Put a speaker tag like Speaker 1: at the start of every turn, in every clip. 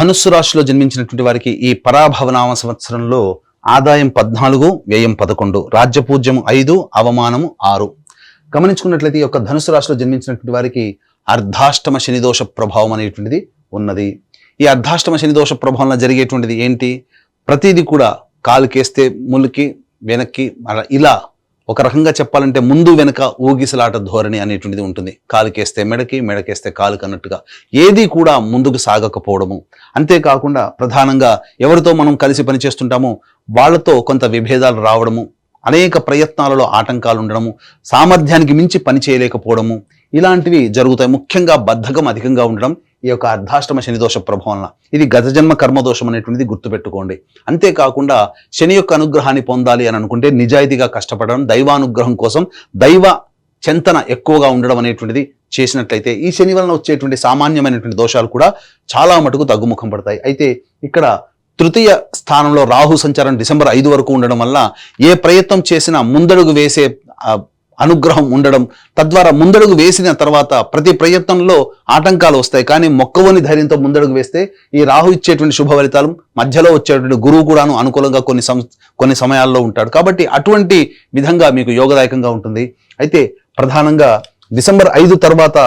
Speaker 1: ధనుస్సు రాశిలో జన్మించినటువంటి వారికి ఈ పరాభవనామ సంవత్సరంలో ఆదాయం 14, వ్యయం 11, రాజ్యపూజ్యం 5, అవమానము 6. గమనించుకున్నట్లయితే ఈ యొక్క ధనుస్సు రాశిలో జన్మించినటువంటి వారికి అర్ధాష్టమ శనిదోష ప్రభావం అనేటువంటిది ఉన్నది. ఈ అర్ధాష్టమ శనిదోష ప్రభావంలో జరిగేటువంటిది ఏంటి? ప్రతిదీ కూడా కాలుకేస్తే ములికి వెనక్కి ఇలా ఒక రకంగా చెప్పాలంటే ముందు వెనక ఊగిసలాట ధోరణి అనేటువంటిది ఉంటుంది. కాలుకేస్తే మెడకి, మెడకేస్తే కాలుకి అన్నట్టుగా ఏది కూడా ముందుకు సాగకపోవడము. అంతేకాకుండా ప్రధానంగా ఎవరితో మనం కలిసి పనిచేస్తుంటామో వాళ్ళతో కొంత విభేదాలు రావడము, అనేక ప్రయత్నాలలో ఆటంకాలు ఉండడము, సామర్థ్యానికి మించి పని చేయలేకపోవడము, ఇలాంటివి జరుగుతాయి. ముఖ్యంగా బద్ధకం అధికంగా ఉండడం ఈ యొక్క అర్ధాష్టమ శనిదోష ప్రభావం. ఇది గత జన్మ కర్మదోషం అనేటువంటిది గుర్తుపెట్టుకోండి. అంతేకాకుండా శని యొక్క అనుగ్రహాన్ని పొందాలి అని అనుకుంటే నిజాయితీగా కష్టపడడం, దైవానుగ్రహం కోసం దైవ చింతన ఎక్కువగా ఉండడం అనేటువంటిది చేసినట్లయితే ఈ శని వలన వచ్చేటువంటి సామాన్యమైనటువంటి దోషాలు కూడా చాలా మటుకు తగ్గుముఖం పడతాయి. అయితే ఇక్కడ తృతీయ స్థానంలో రాహు సంచారం డిసెంబర్ 5 వరకు ఉండడం వల్ల ఏ ప్రయత్నం చేసినా ముందడుగు వేసే అనుగ్రహం ఉండడం, తద్వారా ముందడుగు వేసిన తర్వాత ప్రతి ప్రయత్నంలో ఆటంకాలు వస్తాయి. కానీ మొక్కవని ధైర్యంతో ముందడుగు వేస్తే ఈ రాహు ఇచ్చేటువంటి శుభ ఫలితాలు, మధ్యలో వచ్చేటువంటి గురువు కూడాను అనుకూలంగా కొన్ని సమయాల్లో ఉంటాడు. కాబట్టి అటువంటి విధంగా మీకు యోగదాయకంగా ఉంటుంది. అయితే ప్రధానంగా డిసెంబర్ 5 తర్వాత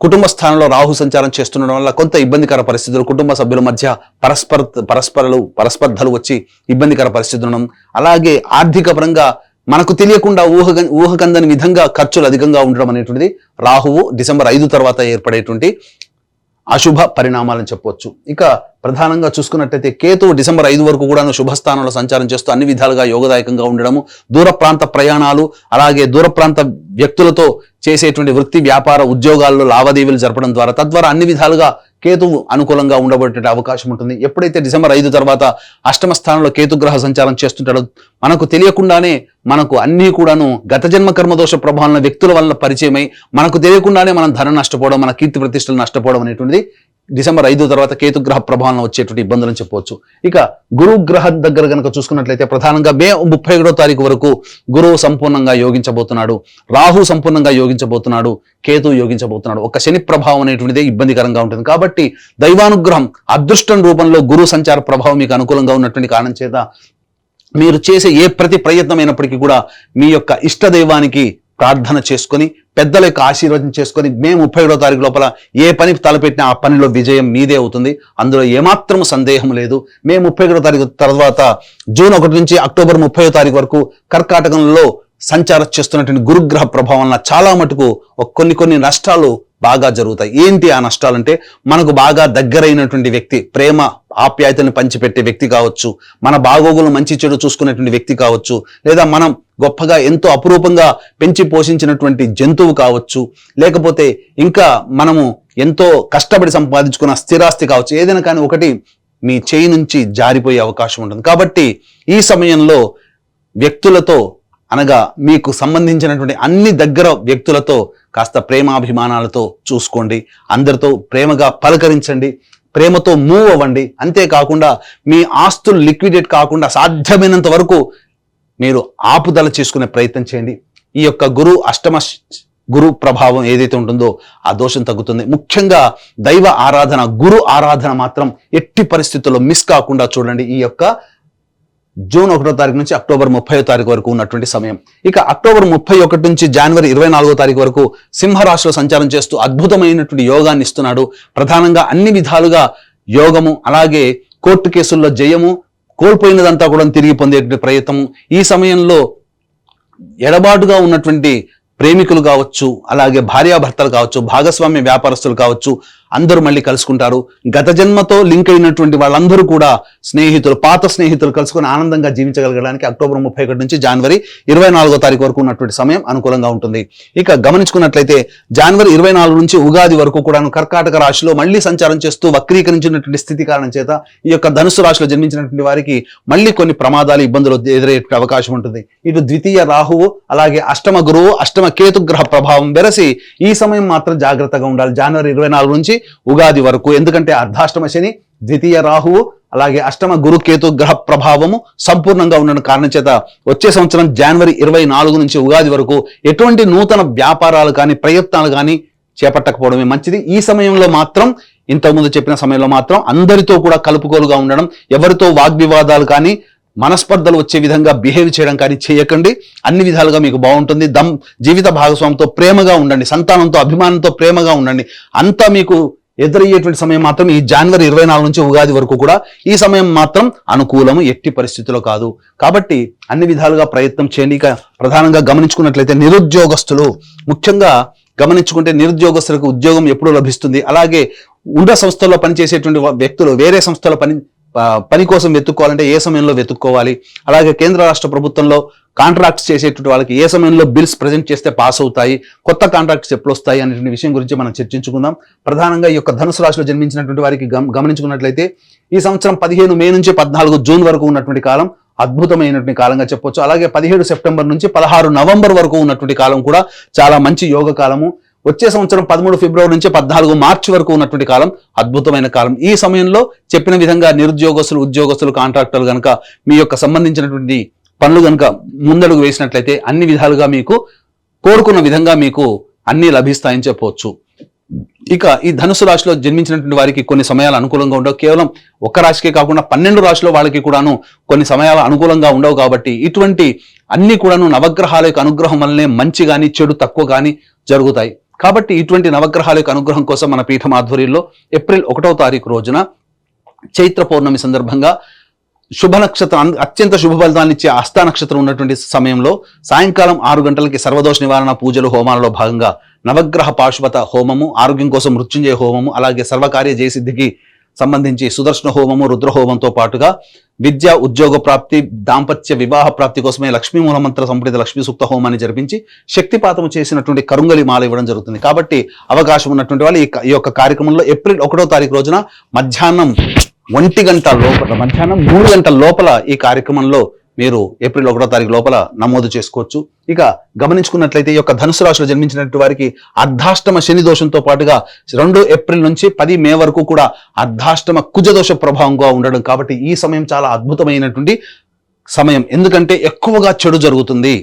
Speaker 1: కుటుంబ స్థానంలో రాహు సంచారం చేస్తుండడం వల్ల కొంత ఇబ్బందికర పరిస్థితులు, కుటుంబ సభ్యుల మధ్య పరస్పర్ధలు వచ్చి ఇబ్బందికర పరిస్థితులు ఉండడం, అలాగే ఆర్థిక పరంగా మనకు తెలియకుండా ఊహకందని విధంగా ఖర్చులు అధికంగా ఉండడం అనేటువంటిది రాహువు డిసెంబర్ 5 తర్వాత ఏర్పడేటువంటి అశుభ పరిణామాలని చెప్పవచ్చు. ఇక ప్రధానంగా చూసుకున్నట్టయితే కేతువు డిసెంబర్ 5 వరకు కూడా శుభస్థానంలో సంచారం చేస్తూ అన్ని విధాలుగా యోగదాయకంగా ఉండడము, దూర ప్రాంత ప్రయాణాలు, అలాగే దూర ప్రాంత వ్యక్తులతో చేసేటువంటి వృత్తి వ్యాపార ఉద్యోగాల్లో లావాదేవీలు జరపడం ద్వారా తద్వారా అన్ని విధాలుగా కేతువు అనుకూలంగా ఉండబడే అవకాశం ఉంటుంది. ఎప్పుడైతే డిసెంబర్ 5 తర్వాత అష్టమ స్థానంలో కేతుగ్రహ సంచారం చేస్తుంటాడో మనకు తెలియకుండానే మనకు అన్నీ కూడాను గత జన్మ కర్మదోష ప్రభావం వ్యక్తుల వల్ల పరిచయమై మనకు తెలియకుండానే మనం ధనం నష్టపోవడం, మన కీర్తి ప్రతిష్టలు నష్టపోవడం అనేటువంటిది డిసెంబర్ 5 తర్వాత కేతుగ్రహ ప్రభావం వచ్చేటువంటి ఇబ్బందులని చెప్పవచ్చు. ఇక గురుగ్రహ దగ్గర కనుక చూసుకున్నట్లయితే ప్రధానంగా మే 31వ తారీఖు వరకు గురువు సంపూర్ణంగా యోగించబోతున్నాడు, రాహు సంపూర్ణంగా యోగించబోతున్నాడు, కేతు యోగించబోతున్నాడు. ఒక శని ప్రభావం అనేటువంటిదే ఇబ్బందికరంగా ఉంటుంది. కాబట్టి దైవానుగ్రహం అదృష్టం రూపంలో గురు సంచార ప్రభావం మీకు అనుకూలంగా ఉన్నటువంటి కారణం చేత మీరు చేసే ఏ ప్రతి ప్రయత్నమైనప్పటికీ కూడా మీ యొక్క ఇష్ట దైవానికి ప్రార్థన చేసుకొని పెద్దల యొక్క ఆశీర్వదం చేసుకొని మే 31వ తారీఖు లోపల ఏ పని తలపెట్టినా ఆ పనిలో విజయం మీదే అవుతుంది. అందులో ఏమాత్రం సందేహం లేదు. మే 31వ తారీఖు తర్వాత జూన్ 1 నుంచి అక్టోబర్ 30వ తారీఖు వరకు కర్కాటకంలో సంచారం చేస్తున్నటువంటి గురుగ్రహ ప్రభావం వల్ల చాలా మటుకు కొన్ని నష్టాలు బాగా జరుగుతాయి. ఏంటి ఆ నష్టాలంటే, మనకు బాగా దగ్గరైనటువంటి వ్యక్తి, ప్రేమ ఆప్యాయతను పంచిపెట్టే వ్యక్తి కావచ్చు, మన బాగోగులు మంచి చెడు చూసుకునేటువంటి వ్యక్తి కావచ్చు, లేదా మనం గొప్పగా ఎంతో అపురూపంగా పెంచి పోషించినటువంటి జంతువు కావచ్చు, లేకపోతే ఇంకా మనము ఎంతో కష్టపడి సంపాదించుకున్న స్థిరాస్తి కావచ్చు, ఏదైనా కానీ ఒకటి మీ చేయి నుంచి జారిపోయే అవకాశం ఉంటుంది. కాబట్టి ఈ సమయంలో వ్యక్తులతో అనగా మీకు సంబంధించినటువంటి అన్ని దగ్గర వ్యక్తులతో కాస్త ప్రేమాభిమానాలతో చూసుకోండి, అందరితో ప్రేమగా పలకరించండి, ప్రేమతో మూవ్ అవ్వండి. అంతేకాకుండా మీ ఆస్తులు లిక్విడేట్ కాకుండా సాధ్యమైనంత వరకు మీరు ఆపుదల చేసుకునే ప్రయత్నం చేయండి. ఈ యొక్క అష్టమ గురు ప్రభావం ఏదైతే ఉంటుందో ఆ దోషం తగ్గుతుంది. ముఖ్యంగా దైవ ఆరాధన, గురు ఆరాధన మాత్రం ఎట్టి పరిస్థితుల్లో మిస్ కాకుండా చూడండి. ఈ యొక్క జూన్ 1వ తారీఖు నుంచి అక్టోబర్ 30వ తారీఖు వరకు ఉన్నటువంటి సమయం. ఇక అక్టోబర్ 31 నుంచి జనవరి 24వ తారీఖు వరకు సింహరాశిలో సంచారం చేస్తూ అద్భుతమైనటువంటి యోగాన్ని ఇస్తున్నాడు. ప్రధానంగా అన్ని విధాలుగా యోగము, అలాగే కోర్టు కేసుల్లో జయము, కోల్పోయినదంతా కూడా తిరిగి పొందేటువంటి ప్రయత్నము. ఈ సమయంలో ఎడబాటుగా ఉన్నటువంటి ప్రేమికులు కావచ్చు, అలాగే భార్యాభర్తలు కావచ్చు, భాగస్వామ్య వ్యాపారస్తులు కావచ్చు, అందరూ మళ్ళీ కలుసుకుంటారు. గత జన్మతో లింక్ అయినటువంటి వాళ్ళందరూ కూడా స్నేహితులు, పాత స్నేహితులు కలుసుకొని ఆనందంగా జీవించగలగడానికి అక్టోబర్ 31 నుంచి జనవరి 24వ తారీఖు వరకు ఉన్నటువంటి సమయం అనుకూలంగా ఉంటుంది. ఇక గమనించుకున్నట్లయితే జనవరి 24 నుంచి ఉగాది వరకు కూడా కర్కాటక రాశిలో మళ్ళీ సంచారం చేస్తూ వక్రీకరించినటువంటి స్థితి కారణం చేత ఈ యొక్క ధనుసు రాశిలో జన్మించినటువంటి వారికి మళ్ళీ కొన్ని ప్రమాదాలు, ఇబ్బందులు ఎదురయ్యే అవకాశం ఉంటుంది. ఇటు ద్వితీయ రాహువు, అలాగే అష్టమ గురువు, అష్టమ కేతుగ్రహ ప్రభావం వెరసి ఈ సమయం మాత్రం జాగ్రత్తగా ఉండాలి జనవరి 24 నుంచి ఉగాది వరకు. ఎందుకంటే అర్ధాష్టమ శని, ద్వితీయ రాహువు, అలాగే అష్టమ గురు కేతు గ్రహ ప్రభావము సంపూర్ణంగా ఉన్న కారణం చేత వచ్చే సంవత్సరం జనవరి 24 నుంచి ఉగాది వరకు ఎటువంటి నూతన వ్యాపారాలు కానీ ప్రయత్నాలు కానీ చేపట్టకపోవడమే మంచిది. ఈ సమయంలో మాత్రం ఇంతకుముందు చెప్పిన సమయంలో మాత్రం అందరితో కూడా కలుపుకోలుగా ఉండడం, ఎవరితో వాగ్వివాదాలు కానీ మనస్పర్ధలు వచ్చే విధంగా బిహేవ్ చేయడం కానీ చేయకండి. అన్ని విధాలుగా మీకు బాగుంటుంది. జీవిత భాగస్వామితో ప్రేమగా ఉండండి, సంతానంతో అభిమానంతో ప్రేమగా ఉండండి. అంతా మీకు ఎదురయ్యేటువంటి సమయం మాత్రం ఈ జనవరి 24 నుంచి ఉగాది వరకు కూడా ఈ సమయం మాత్రం అనుకూలము, ఎట్టి పరిస్థితిలో కాదు. కాబట్టి అన్ని విధాలుగా ప్రయత్నం చేయండి. ఇక ప్రధానంగా గమనించుకున్నట్లయితే నిరుద్యోగస్తులు, ముఖ్యంగా గమనించుకుంటే నిరుద్యోగస్తులకు ఉద్యోగం ఎప్పుడు లభిస్తుంది, అలాగే ఉన్న సంస్థల్లో పనిచేసేటువంటి వ్యక్తులు వేరే సంస్థల పని కోసం వెతుక్కోవాలంటే ఏ సమయంలో వెతుక్కోవాలి, అలాగే కేంద్ర రాష్ట్ర ప్రభుత్వంలో కాంట్రాక్ట్స్ చేసేటువంటి వాళ్ళకి ఏ సమయంలో బిల్స్ ప్రజెంట్ చేస్తే పాస్ అవుతాయి, కొత్త కాంట్రాక్ట్స్ ఎప్పుడు వస్తాయి అనేటువంటి విషయం గురించి మనం చర్చించుకుందాం. ప్రధానంగా ఈ యొక్క ధనుసు రాశిలో జన్మించినటువంటి వారికి గమనించుకున్నట్లయితే ఈ సంవత్సరం 15 మే నుంచి 14 జూన్ వరకు ఉన్నటువంటి కాలం అద్భుతమైనటువంటి కాలంగా చెప్పొచ్చు. అలాగే 17 సెప్టెంబర్ నుంచి 16 నవంబర్ వరకు ఉన్నటువంటి కాలం కూడా చాలా మంచి యోగ కాలము. వచ్చే సంవత్సరం 13 ఫిబ్రవరి నుంచి 14 మార్చి వరకు ఉన్నటువంటి కాలం అద్భుతమైన కాలం. ఈ సమయంలో చెప్పిన విధంగా నిరుద్యోగస్తులు, ఉద్యోగస్తులు, కాంట్రాక్టర్లు కనుక మీ యొక్క సంబంధించినటువంటి పనులు కనుక ముందడుగు వేసినట్లయితే అన్ని విధాలుగా మీకు కోరుకున్న విధంగా మీకు అన్ని లభిస్తాయని చెప్పవచ్చు. ఇక ఈ ధనుసు రాశిలో జన్మించినటువంటి వారికి కొన్ని సమయాలు అనుకూలంగా ఉండవు. కేవలం ఒక రాశికే కాకుండా 12 రాశిలో వాళ్ళకి కూడాను కొన్ని సమయాలు అనుకూలంగా ఉండవు. కాబట్టి ఇటువంటి అన్ని కూడాను నవగ్రహాల యొక్క అనుగ్రహం వల్లనే మంచి కానీ చెడు తక్కువ కానీ జరుగుతాయి. కాబట్టి ఇటువంటి నవగ్రహాల యొక్క అనుగ్రహం కోసం మన పీఠం ఆధ్వర్యంలో ఏప్రిల్ 1వ తారీఖు రోజున చైత్ర పౌర్ణమి సందర్భంగా శుభ నక్షత్రం, అత్యంత శుభ ఫలితాన్ని ఇచ్చే హస్త నక్షత్రం ఉన్నటువంటి సమయంలో సాయంకాలం 6 గంటలకి సర్వదోష నివారణ పూజలు హోమాలలో భాగంగా నవగ్రహ పాశుపత హోమము, ఆరోగ్యం కోసం మృత్యుంజయ హోమము, అలాగే సర్వకార్య జయసిద్ధికి సంబంధించి సుదర్శన హోమము, రుద్ర హోమంతో పాటుగా విద్య, ఉద్యోగ ప్రాప్తి, దాంపత్య వివాహ ప్రాప్తి కోసమే లక్ష్మీ మూలమంత్ర సంపుటిత లక్ష్మీ సూక్త హోమాన్ని జరిపించి శక్తిపాతం చేసినటువంటి కరుంగలి మాల ఇవ్వడం జరుగుతుంది. కాబట్టి అవకాశం ఉన్నటువంటి వాళ్ళు ఈ యొక్క కార్యక్రమంలో ఏప్రిల్ 1వ తారీఖు రోజున మధ్యాహ్నం 1 గంట లోపల, మధ్యాహ్నం 3 గంటల లోపల ఈ కార్యక్రమంలో మీరు ఏప్రిల్ 1వ తారీఖు లోపల నమోదు చేసుకోవచ్చు. ఇక గమనించుకున్నట్లయితే ఈ యొక్క ధనుసు రాశిలో జన్మించినటువంటి వారికి అర్ధాష్టమ శని దోషంతో పాటుగా 2 ఏప్రిల్ నుంచి 10 మే వరకు కూడా అర్ధాష్టమ కుజదోష ప్రభావంగా ఉండడం. కాబట్టి ఈ సమయం చాలా అద్భుతమైనటువంటి సమయం. ఎందుకంటే ఎక్కువగా చెడు జరుగుతుంది.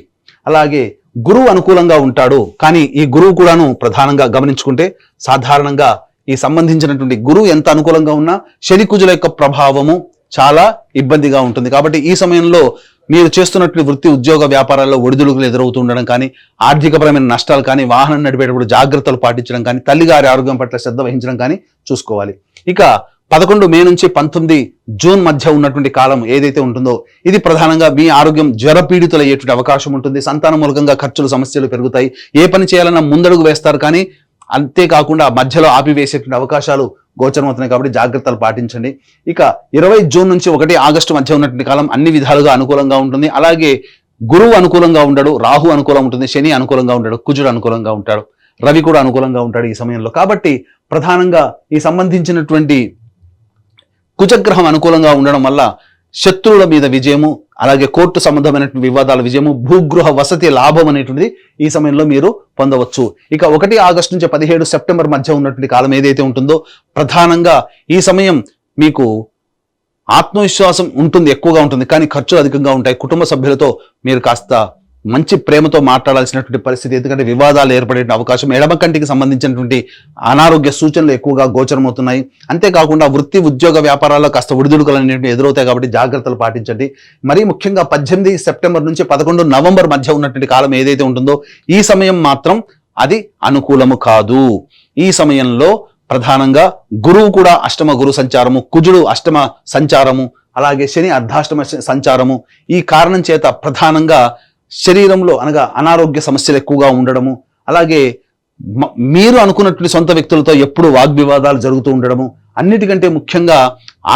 Speaker 1: అలాగే గురువు అనుకూలంగా ఉంటాడు. కానీ ఈ గురువు కూడాను ప్రధానంగా గమనించుకుంటే సాధారణంగా ఈ సంబంధించినటువంటి గురువు ఎంత అనుకూలంగా ఉన్నా శని కుజుల యొక్క ప్రభావము చాలా ఇబ్బందిగా ఉంటుంది. కాబట్టి ఈ సమయంలో మీరు చేస్తున్నటువంటి వృత్తి, ఉద్యోగ, వ్యాపారాల్లో ఒడిదుడుకులు ఎదురవుతూ ఉండడం కానీ, ఆర్థికపరమైన నష్టాలు కానీ, వాహనం నడిపేటప్పుడు జాగ్రత్తలు పాటించడం కానీ, తల్లిగారి ఆరోగ్యం పట్ల శ్రద్ధ వహించడం కానీ చూసుకోవాలి. ఇక 11 మే నుంచి 19 జూన్ మధ్య ఉన్నటువంటి కాలం ఏదైతే ఉంటుందో ఇది ప్రధానంగా మీ ఆరోగ్యం జ్వరపీడితులు అయ్యేటువంటి అవకాశం ఉంటుంది. సంతాన మూలకంగా ఖర్చులు, సమస్యలు పెరుగుతాయి. ఏ పని చేయాలన్నా ముందడుగు వేస్తారు, కానీ అంతేకాకుండా మధ్యలో ఆపివేసేటువంటి అవకాశాలు గోచరమవుతున్నాయి. కాబట్టి జాగ్రత్తలు పాటించండి. ఇక 20 జూన్ నుంచి 1 ఆగస్టు మధ్య ఉన్నటువంటి కాలం అన్ని విధాలుగా అనుకూలంగా ఉంటుంది. అలాగే గురువు అనుకూలంగా ఉండడు, రాహు అనుకూలంగా ఉంటుంది, శని అనుకూలంగా ఉంటాడు, కుజుడు అనుకూలంగా ఉంటాడు, రవి కూడా అనుకూలంగా ఉంటాడు ఈ సమయంలో. కాబట్టి ప్రధానంగా ఈ సంబంధించినటువంటి కుజగ్రహం అనుకూలంగా ఉండడం వల్ల శత్రువుల మీద విజయము, అలాగే కోర్టు సంబంధమైనటువంటి వివాదాల విజయము, భూగృహ వసతి లాభం అనేటువంటిది ఈ సమయంలో మీరు పొందవచ్చు. ఇక 1 ఆగస్టు నుంచి 17 సెప్టెంబర్ మధ్య ఉన్నటువంటి కాలం ఏదైతే ఉంటుందో ప్రధానంగా ఈ సమయం మీకు ఆత్మవిశ్వాసం ఉంటుంది, ఎక్కువగా ఉంటుంది, కానీ ఖర్చులు అధికంగా ఉంటాయి. కుటుంబ సభ్యులతో మీరు కాస్త మంచి ప్రేమతో మాట్లాడాల్సినటువంటి పరిస్థితి, ఎందుకంటే వివాదాలు ఏర్పడే అవకాశం, ఎడమ కంటికి సంబంధించినటువంటి అనారోగ్య సూచనలు ఎక్కువగా గోచరమవుతున్నాయి. అంతేకాకుండా వృత్తి, ఉద్యోగ, వ్యాపారాల్లో కాస్త ఒడిదుడుకులు అనేవి ఎదురవుతాయి. కాబట్టి జాగ్రత్తలు పాటించండి. మరీ ముఖ్యంగా 18 సెప్టెంబర్ నుంచి 11 నవంబర్ మధ్య ఉన్నటువంటి కాలం ఏదైతే ఉంటుందో ఈ సమయం మాత్రం అది అనుకూలము కాదు. ఈ సమయంలో ప్రధానంగా గురువు కూడా అష్టమ గురు సంచారము, కుజుడు అష్టమ సంచారము, అలాగే శని అర్ధాష్టమ సంచారము. ఈ కారణం చేత ప్రధానంగా శరీరంలో అనగా అనారోగ్య సమస్యలు ఎక్కువగా ఉండడము, అలాగే మీరు అనుకున్నటువంటి సొంత వ్యక్తులతో ఎప్పుడు వాగ్వివాదాలు జరుగుతూ ఉండడము, అన్నిటికంటే ముఖ్యంగా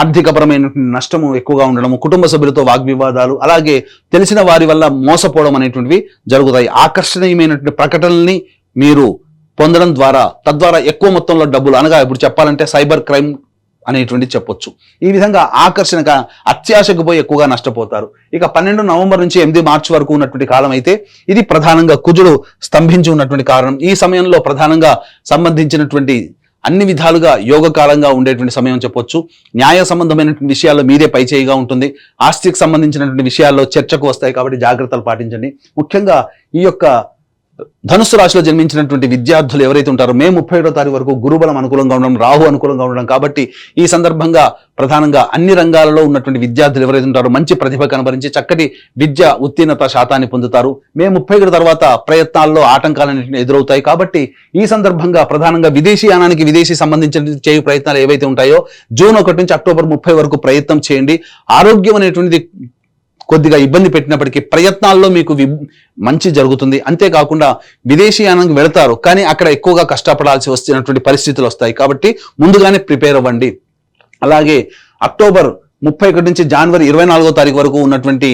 Speaker 1: ఆర్థికపరమైనటువంటి నష్టము ఎక్కువగా ఉండడము, కుటుంబ సభ్యులతో వాగ్వివాదాలు, అలాగే తెలిసిన వారి వల్ల మోసపోవడం అనేటువంటివి జరుగుతాయి. ఆకర్షణీయమైనటువంటి ప్రకటనల్ని మీరు పొందడం ద్వారా తద్వారా ఎక్కువ మొత్తంలో డబ్బులు, అనగా ఇప్పుడు చెప్పాలంటే సైబర్ క్రైమ్ అనేటువంటి చెప్పొచ్చు. ఈ విధంగా ఆకర్షణగా అత్యాశకు పోయి ఎక్కువగా నష్టపోతారు. ఇక 12 నవంబర్ నుంచి 8 మార్చి వరకు ఉన్నటువంటి కాలం అయితే ఇది ప్రధానంగా కుజుడు స్తంభించి ఉన్నటువంటి కారణం. ఈ సమయంలో ప్రధానంగా సంబంధించినటువంటి అన్ని విధాలుగా యోగకాలంగా ఉండేటువంటి సమయం చెప్పొచ్చు. న్యాయ సంబంధమైనటువంటి విషయాల్లో మీదే పైచేయిగా ఉంటుంది. ఆస్తికి సంబంధించినటువంటి విషయాల్లో చర్చకు వస్తాయి. కాబట్టి జాగ్రత్తలు పాటించండి. ముఖ్యంగా ఈ యొక్క ధనుస్సు రాశిలో జన్మించినటువంటి విద్యార్థులు ఎవరైతే ఉంటారో మే 31వ తారీఖు వరకు గురుబలం అనుకూలంగా ఉండడం, రాహు అనుకూలంగా ఉండడం కాబట్టి ఈ సందర్భంగా ప్రధానంగా అన్ని రంగాలలో ఉన్నటువంటి విద్యార్థులు ఎవరైతే ఉంటారో మంచి ప్రతిభ కనబరించి చక్కటి విద్య ఉత్తీర్ణత శాతాన్ని పొందుతారు. మే 31 తర్వాత ప్రయత్నాల్లో ఆటంకాలన్నింటినీ ఎదురవుతాయి కాబట్టి ఈ సందర్భంగా ప్రధానంగా విదేశీయానానికి విదేశీ సంబంధించిన చేయు ప్రయత్నాలు ఏవైతే ఉంటాయో జూన్ 1 నుంచి అక్టోబర్ 30 వరకు ప్రయత్నం చేయండి. ఆరోగ్యం అనేటువంటిది కొద్దిగా ఇబ్బంది పెట్టినప్పటికీ ప్రయత్నాల్లో మీకు మంచి జరుగుతుంది. అంతేకాకుండా విదేశీయానానికి వెళతారు కానీ అక్కడ ఎక్కువగా కష్టపడాల్సి వస్తున్నటువంటి పరిస్థితులు వస్తాయి కాబట్టి ముందుగానే ప్రిపేర్ అవ్వండి. అలాగే అక్టోబర్ 31 నుంచి జనవరి 24వ తారీఖు వరకు ఉన్నటువంటి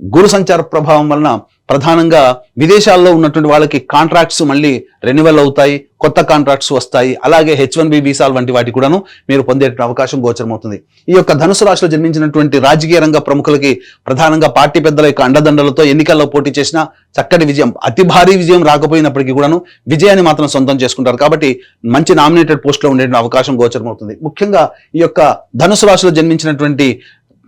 Speaker 1: గురు సంచార ప్రభావం వలన ప్రధానంగా విదేశాల్లో ఉన్నటువంటి వాళ్ళకి కాంట్రాక్ట్స్ మళ్ళీ రెన్యువల్ అవుతాయి, కొత్త కాంట్రాక్ట్స్ వస్తాయి. అలాగే H1B వీసాలు వంటి వాటి కూడాను మీరు పొందే అవకాశం గోచరమవుతుంది. ఈ యొక్క ధనుసు రాశిలో జన్మించినటువంటి రాజకీయ రంగ ప్రముఖులకి ప్రధానంగా పార్టీ పెద్దల యొక్క అండదండలతో ఎన్నికల్లో పోటీ చేసిన చక్కటి విజయం, అతి భారీ విజయం రాకపోయినప్పటికీ కూడాను విజయాన్ని మాత్రం సొంతం చేసుకుంటారు కాబట్టి మంచి నామినేటెడ్ పోస్టులో ఉండే అవకాశం గోచరమవుతుంది. ముఖ్యంగా ఈ యొక్క ధనుసు రాశిలో జన్మించినటువంటి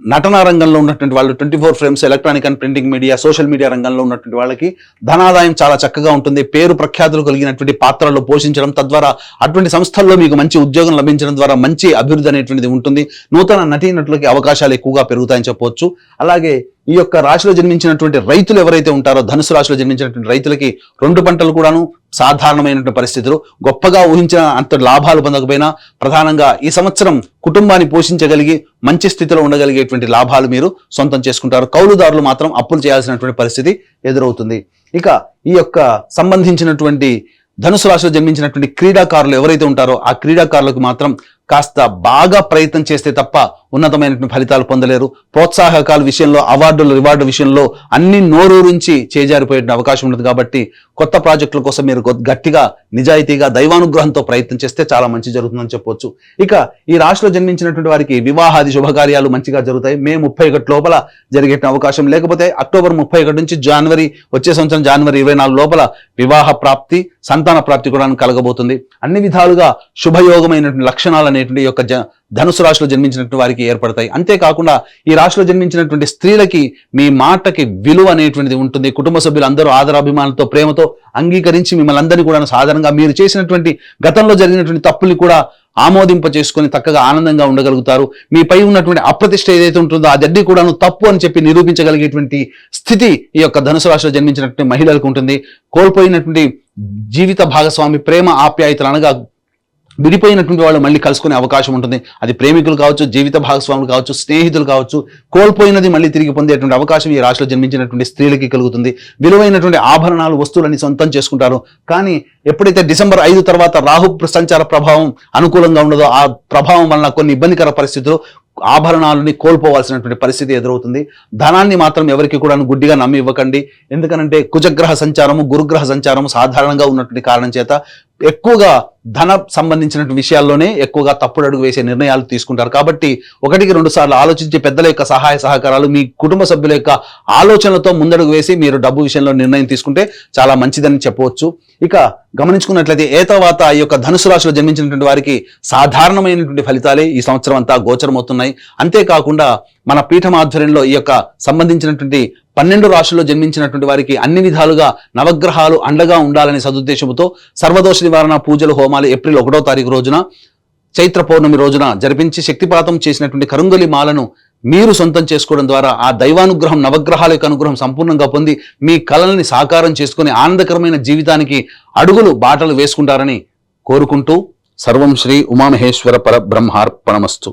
Speaker 1: నటనా రంగంలో ఉన్నటువంటి వాళ్ళు 24 frames, electronic and printing media, social media రంగంలో ఉన్నటువంటి వాళ్ళకి ధనాదాయం చాలా చక్కగా ఉంటుంది. పేరు ప్రఖ్యాతులు కలిగినటువంటి పాత్రల్లో పోషించడం, తద్వారా అటువంటి సంస్థల్లో మీకు మంచి ఉద్యోగం లభించడం ద్వారా మంచి అభివృద్ధి అనేటువంటిది ఉంటుంది. నూతన నటీనటులకి అవకాశాలు ఎక్కువగా పెరుగుతాయని చెప్పవచ్చు. అలాగే ఈ యొక్క రాశిలో జన్మించినటువంటి రైతులు ఎవరైతే ఉంటారో ధనుసు రాశిలో జన్మించినటువంటి రైతులకి 2 పంటలు కూడాను సాధారణమైనటువంటి పరిస్థితులు, గొప్పగా ఊహించిన అంత లాభాలు పొందకపోయినా ప్రధానంగా ఈ సంవత్సరం కుటుంబాన్ని పోషించగలిగి మంచి స్థితిలో ఉండగలిగేటువంటి లాభాలు మీరు సొంతం చేసుకుంటారు. కౌలుదారులు మాత్రం అప్పులు చేయాల్సినటువంటి పరిస్థితి ఎదురవుతుంది. ఇక ఈ యొక్క సంబంధించినటువంటి ధనుసు రాశిలో జన్మించినటువంటి క్రీడాకారులు ఎవరైతే ఉంటారో ఆ క్రీడాకారులకు మాత్రం కాస్త బాగా ప్రయత్నం చేస్తే తప్ప ఉన్నతమైనటువంటి ఫలితాలు పొందలేరు. ప్రోత్సాహకాల విషయంలో, అవార్డులు రివార్డు విషయంలో అన్ని నోరూరించి చేజారిపోయే అవకాశం ఉంటుంది కాబట్టి కొత్త ప్రాజెక్టుల కోసం మీరు గట్టిగా నిజాయితీగా దైవానుగ్రహంతో ప్రయత్నం చేస్తే చాలా మంచి జరుగుతుందని చెప్పొచ్చు. ఇక ఈ రాశిలో జన్మించినటువంటి వారికి వివాహాది శుభకార్యాలు మంచిగా జరుగుతాయి. మే 31 లోపల జరిగే అవకాశం, లేకపోతే అక్టోబర్ 31 నుంచి వచ్చే సంవత్సరం జనవరి 24 లోపల వివాహ ప్రాప్తి, సంతాన ప్రాప్తి కూడా కలగబోతుంది. అన్ని విధాలుగా శుభయోగమైనటువంటి లక్షణాలు అనేటువంటి యొక్క ధనుసు రాశిలో జన్మించినటువంటి వారికి ఏర్పడతాయి. అంతేకాకుండా ఈ రాశిలో జన్మించినటువంటి స్త్రీలకి మీ మాటకి విలువ అనేటువంటిది ఉంటుంది. కుటుంబ సభ్యులు అందరూ ఆదరాభిమానాలతో ప్రేమతో అంగీకరించి మిమ్మల్ని అందరినీ కూడా సాధారణంగా మీరు చేసినటువంటి గతంలో జరిగినటువంటి తప్పుల్ని కూడా ఆమోదింప చేసుకొని చక్కగా ఆనందంగా ఉండగలుగుతారు. మీపై ఉన్నటువంటి అప్రతిష్ట ఏదైతే ఉంటుందో అదన్నీ కూడా తప్పు అని చెప్పి నిరూపించగలిగేటువంటి స్థితి ఈ యొక్క ధనుసు రాశిలో జన్మించినటువంటి మహిళలకు ఉంటుంది. కోల్పోయినటువంటి జీవిత భాగస్వామి, ప్రేమ ఆప్యాయతలు అనగా విడిపోయినటువంటి వాళ్ళు మళ్ళీ కలుసుకునే అవకాశం ఉంటుంది. అది ప్రేమికులు కావచ్చు, జీవిత భాగస్వాములు కావచ్చు, స్నేహితులు కావచ్చు. కోల్పోయినది మళ్ళీ తిరిగి పొందేటువంటి అవకాశం ఈ రాశిలో జన్మించినటువంటి స్త్రీలకి కలుగుతుంది. విలువైనటువంటి ఆభరణాలు, వస్తువులని సొంతం చేసుకుంటారు. కానీ ఎప్పుడైతే డిసెంబర్ 5 తర్వాత రాహు సంచార ప్రభావం అనుకూలంగా ఉండదో ఆ ప్రభావం వలన కొన్ని ఇబ్బందికర పరిస్థితులు, ఆభరణాలని కోల్పోవాల్సినటువంటి పరిస్థితి ఎదురవుతుంది. ధనాన్ని మాత్రం ఎవరికి కూడా గుడ్డిగా నమ్మి ఇవ్వకండి. ఎందుకనంటే కుజగ్రహ సంచారము, గురుగ్రహ సంచారము సాధారణంగా ఉన్నటువంటి కారణం చేత ఎక్కువగా ధన సంబంధించినటువంటి విషయాల్లోనే ఎక్కువగా తప్పుడు అడుగు వేసే నిర్ణయాలు తీసుకుంటారు. కాబట్టి 1-2 సార్లు ఆలోచించి పెద్దల యొక్క సహాయ సహకారాలు, మీ కుటుంబ సభ్యుల యొక్క ఆలోచనలతో ముందడుగు వేసి మీరు డబ్బు విషయంలో నిర్ణయం తీసుకుంటే చాలా మంచిదని చెప్పవచ్చు. ఇక గమనించుకున్నట్లయితే తర్వాత ఈ యొక్క ధనుసు రాశిలో జన్మించినటువంటి వారికి సాధారణమైనటువంటి ఫలితాలే ఈ సంవత్సరం అంతా గోచరమవుతున్నాయి. అంతేకాకుండా మన పీఠం ఆధ్వర్యంలో ఈ యొక్క సంబంధించినటువంటి 12 రాశుల్లో జన్మించినటువంటి వారికి అన్ని విధాలుగా నవగ్రహాలు అండగా ఉండాలనే సదుద్దేశంతో సర్వదోష నివారణ పూజలు, హోమాలు ఏప్రిల్ 1వ తారీఖు రోజున చైత్ర పౌర్ణమి రోజున జరిపించి శక్తిపాతం చేసినటువంటి కరుంగలి మాలను మీరు సొంతం చేసుకోవడం ద్వారా ఆ దైవానుగ్రహం, నవగ్రహాల యొక్క అనుగ్రహం సంపూర్ణంగా పొంది మీ కలల్ని సాకారం చేసుకుని ఆనందకరమైన జీవితానికి బాటలు వేసుకుంటారని కోరుకుంటూ సర్వం శ్రీ ఉమామహేశ్వర పరబ్రహ్మార్పణమస్తు.